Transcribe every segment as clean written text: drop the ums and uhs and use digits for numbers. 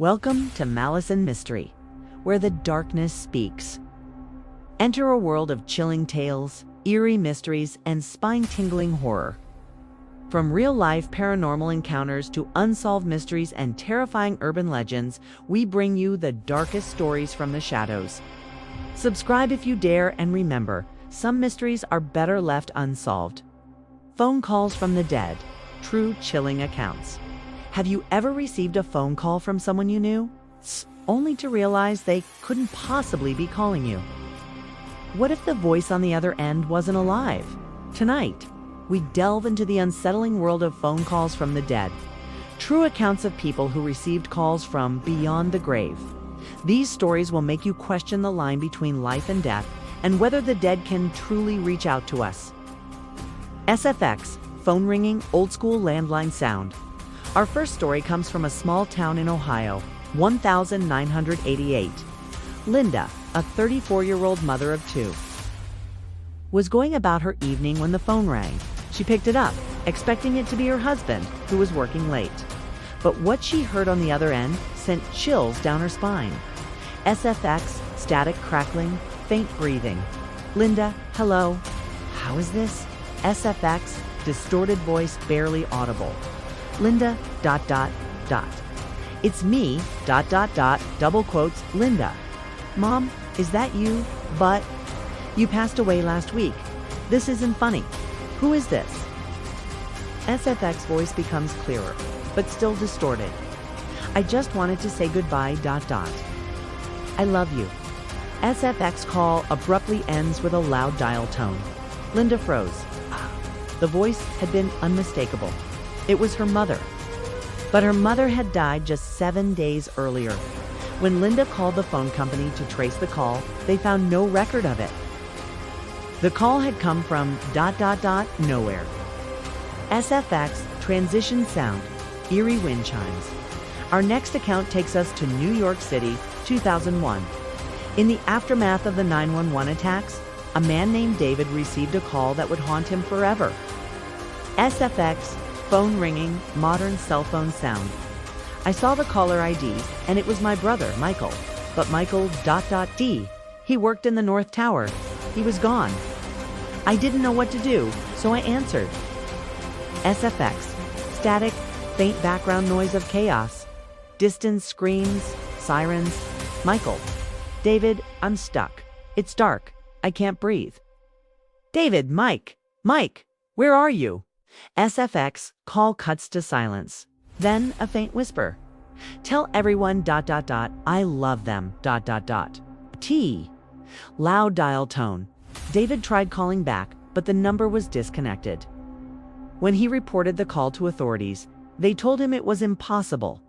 Welcome to Malice and Mystery, where the darkness speaks. Enter a world of chilling tales, eerie mysteries, and spine-tingling horror. From real-life paranormal encounters to unsolved mysteries and terrifying urban legends, we bring you the darkest stories from the shadows. Subscribe if you dare, and remember, some mysteries are better left unsolved. Phone calls from the dead, true chilling accounts. Have you ever received a phone call from someone you knew, only to realize they couldn't possibly be calling you? What if the voice on the other end wasn't alive? Tonight, we delve into the unsettling world of phone calls from the dead. True accounts of people who received calls from beyond the grave. These stories will make you question the line between life and death and whether the dead can truly reach out to us. SFX, phone ringing, old school landline sound. Our first story comes from a small town in Ohio, 1988. Linda, a 34-year-old mother of two, was going about her evening when the phone rang. She picked it up, expecting it to be her husband, who was working late. But what she heard on the other end sent chills down her spine. SFX, static crackling, faint breathing. Linda, hello. How is this? SFX, distorted voice barely audible. Linda, ... It's me, ... double quotes, Linda. Mom, is that you? But you passed away last week. This isn't funny. Who is this? SFX voice becomes clearer, but still distorted. I just wanted to say goodbye, ... I love you. SFX call abruptly ends with a loud dial tone. Linda froze. The voice had been unmistakable. It was her mother. But her mother had died just 7 days earlier. When Linda called the phone company to trace the call, they found no record of it. The call had come from ... nowhere. SFX, transition sound, eerie wind chimes. Our next account takes us to New York City, 2001. In the aftermath of the 911 attacks, a man named David received a call that would haunt him forever. SFX, phone ringing, modern cell phone sound. I saw the caller ID, and it was my brother, Michael. But Michael ... D. He worked in the North Tower. He was gone. I didn't know what to do, so I answered. SFX, static, faint background noise of chaos. Distant screams, sirens. Michael. David, I'm stuck. It's dark. I can't breathe. David, Mike, where are you? SFX, call cuts to silence. Then a faint whisper. Tell everyone ... I love them ... T. Loud dial tone. David tried calling back, but the number was disconnected. When he reported the call to authorities, they told him it was impossible.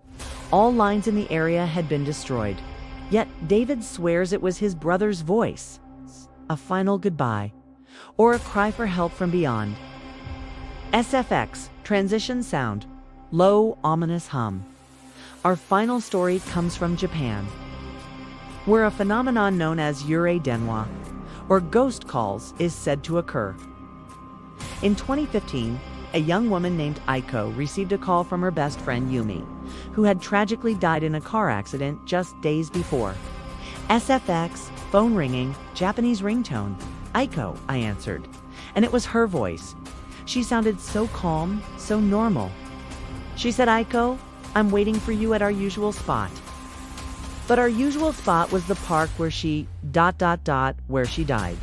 All lines in the area had been destroyed. Yet David swears it was his brother's voice. A final goodbye, or a cry for help from beyond. SFX, transition sound, low, ominous hum. Our final story comes from Japan, where a phenomenon known as Yūrei Denwa, or ghost calls, is said to occur. In 2015, a young woman named Aiko received a call from her best friend Yumi, who had tragically died in a car accident just days before. SFX, phone ringing, Japanese ringtone. Aiko, I answered, and it was her voice. She sounded so calm, so normal. She said, Aiko, I'm waiting for you at our usual spot. But our usual spot was the park where she ... where she died.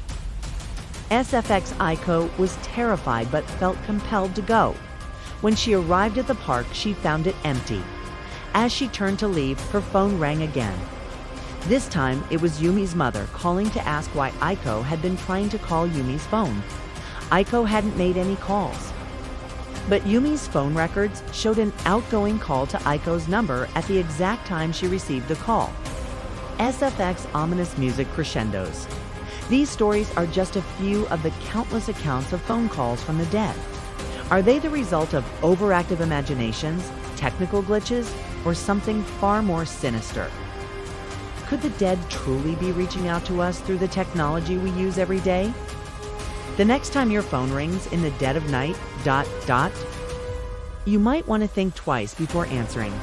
SFX Aiko was terrified but felt compelled to go. When she arrived at the park, she found it empty. As she turned to leave, her phone rang again. This time, it was Yumi's mother calling to ask why Aiko had been trying to call Yumi's phone. Aiko hadn't made any calls. But Yumi's phone records showed an outgoing call to Aiko's number at the exact time she received the call. SFX ominous music crescendos. These stories are just a few of the countless accounts of phone calls from the dead. Are they the result of overactive imaginations, technical glitches, or something far more sinister? Could the dead truly be reaching out to us through the technology we use every day? The next time your phone rings in the dead of night, ... you might want to think twice before answering.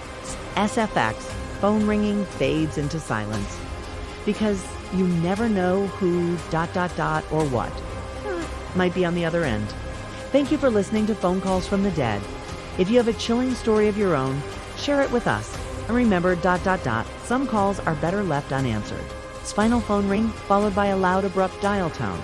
SFX, phone ringing fades into silence. Because you never know who ... or what might be on the other end. Thank you for listening to Phone Calls from the Dead. If you have a chilling story of your own, share it with us. And remember ... some calls are better left unanswered. Final phone ring followed by a loud abrupt dial tone.